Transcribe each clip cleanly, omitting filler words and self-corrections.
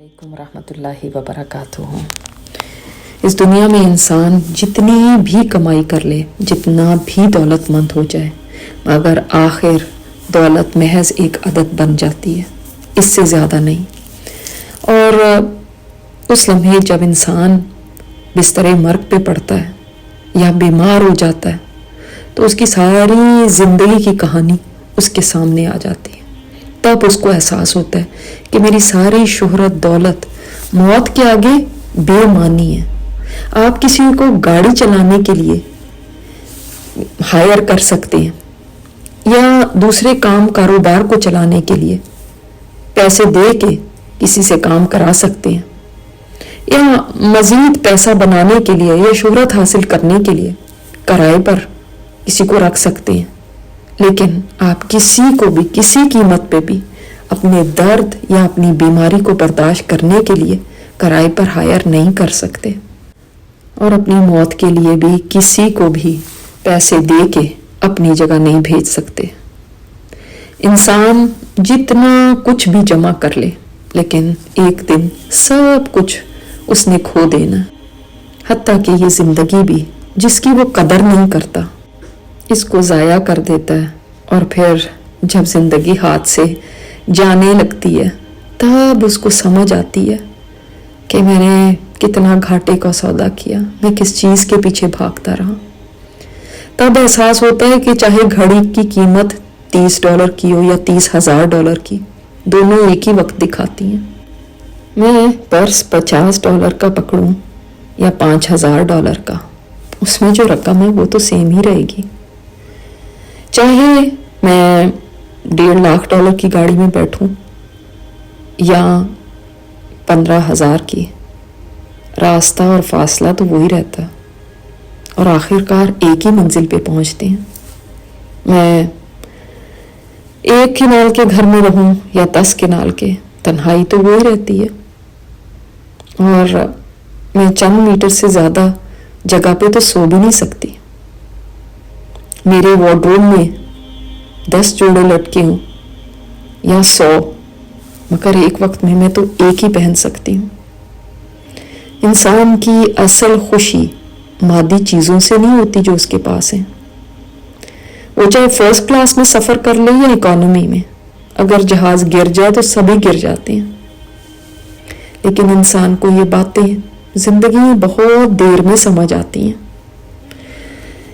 वालेकुम रहमतुल्लाहि व बरकातुहू। इस दुनिया में इंसान जितनी भी कमाई कर ले, जितना भी दौलतमंद हो जाए, मगर आखिर दौलत महज एक आदत बन जाती है, इससे ज़्यादा नहीं। और उस लम्हे जब इंसान बिस्तरे मर्ग पे पड़ता है या बीमार हो जाता है, तो उसकी सारी ज़िंदगी की कहानी उसके सामने आ जाती है। तब उसको एहसास होता है कि मेरी सारी शोहरत दौलत मौत के आगे बेमानी है। आप किसी को गाड़ी चलाने के लिए हायर कर सकते हैं या दूसरे काम कारोबार को चलाने के लिए पैसे दे के किसी से काम करा सकते हैं, या मजीद पैसा बनाने के लिए या शोहरत हासिल करने के लिए किराए पर किसी को रख सकते हैं। लेकिन आप किसी को भी किसी कीमत पे भी अपने दर्द या अपनी बीमारी को बर्दाश्त करने के लिए किराए पर हायर नहीं कर सकते, और अपनी मौत के लिए भी किसी को भी पैसे दे के अपनी जगह नहीं भेज सकते। इंसान जितना कुछ भी जमा कर ले, लेकिन एक दिन सब कुछ उसने खो देना। हत्ता कि ये ज़िंदगी भी जिसकी वो कदर नहीं करता, इसको ज़ाया कर देता है। और फिर जब ज़िंदगी हाथ से जाने लगती है, तब उसको समझ आती है कि मैंने कितना घाटे का सौदा किया, मैं किस चीज़ के पीछे भागता रहा। तब एहसास होता है कि चाहे घड़ी की कीमत $30 की हो या $30,000 की, दोनों एक ही वक्त दिखाती हैं। मैं पर्स $50 का पकड़ूं या $5,000 का, उसमें जो रकम है वो तो सेम ही रहेगी। चाहे मैं $1.5 लाख की गाड़ी में बैठूं या 15,000 की, रास्ता और फासला तो वही रहता है, और आखिरकार एक ही मंजिल पे पहुंचते हैं। मैं एक किनाल के घर में रहूं या 10 किनाल के, तन्हाई तो वही रहती है। और मैं चंद मीटर से ज़्यादा जगह पे तो सो भी नहीं सकती। मेरे वार्डरोब में 10 जोड़े लटके हों या 100, मगर एक वक्त में मैं तो एक ही पहन सकती हूँ। इंसान की असल खुशी मादी चीज़ों से नहीं होती जो उसके पास है। वो चाहे फर्स्ट क्लास में सफ़र कर ले या इकोनॉमी में, अगर जहाज़ गिर जाए तो सभी गिर जाते हैं। लेकिन इंसान को ये बातें ज़िंदगी में बहुत देर में समझ आती हैं।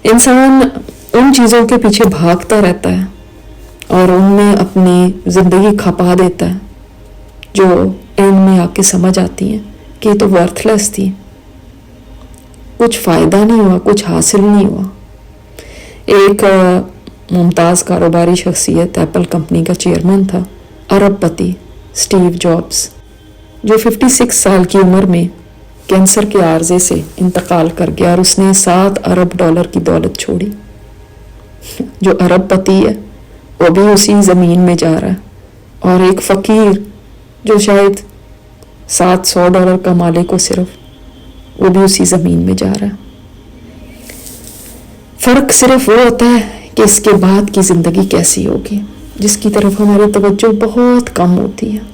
इंसान उन चीज़ों के पीछे भागता रहता है और उनमें अपनी ज़िंदगी खपा देता है, जो एंड में आके समझ आती हैं कि ये तो वर्थलेस थी, कुछ फ़ायदा नहीं हुआ, कुछ हासिल नहीं हुआ। एक मुमताज़ कारोबारी शख्सियत एप्पल कंपनी का चेयरमैन था, अरबपति स्टीव जॉब्स, जो 56 साल की उम्र में कैंसर के आर्जे से इंतकाल कर गया, और उसने $7 अरब की दौलत छोड़ी। जो अरबपति है वो भी उसी ज़मीन में जा रहा है, और एक फ़कीर जो शायद $700 का मालिक हो सिर्फ, वो भी उसी ज़मीन में जा रहा है। फ़र्क सिर्फ वो होता है कि इसके बाद की ज़िंदगी कैसी होगी, जिसकी तरफ हमारी तवज्जो बहुत कम होती है।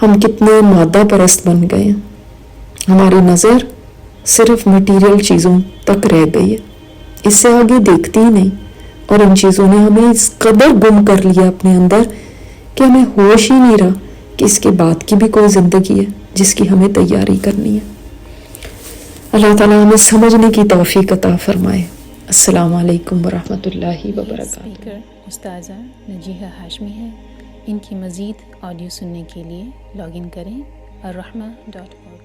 हम कितने मादा परस्त बन गए हैं, हमारी नज़र सिर्फ मटीरियल चीज़ों तक रह गई है, इससे आगे देखती ही नहीं। और इन चीज़ों ने हमें इस कदर गुम कर लिया अपने अंदर कि हमें होश ही नहीं रहा कि इसके बाद की भी कोई ज़िंदगी है जिसकी हमें तैयारी करनी है। अल्लाह ताला हमें समझने की तौफीक अता फरमाए। अस्सलामु अलैकुम वरहमतुल्लाहि व बरकातुहू। उस्ताज़ा नजीहा हाशमी है। इनकी मज़ीद ऑडियो सुनने के लिए लॉगिन करें arrahma.org।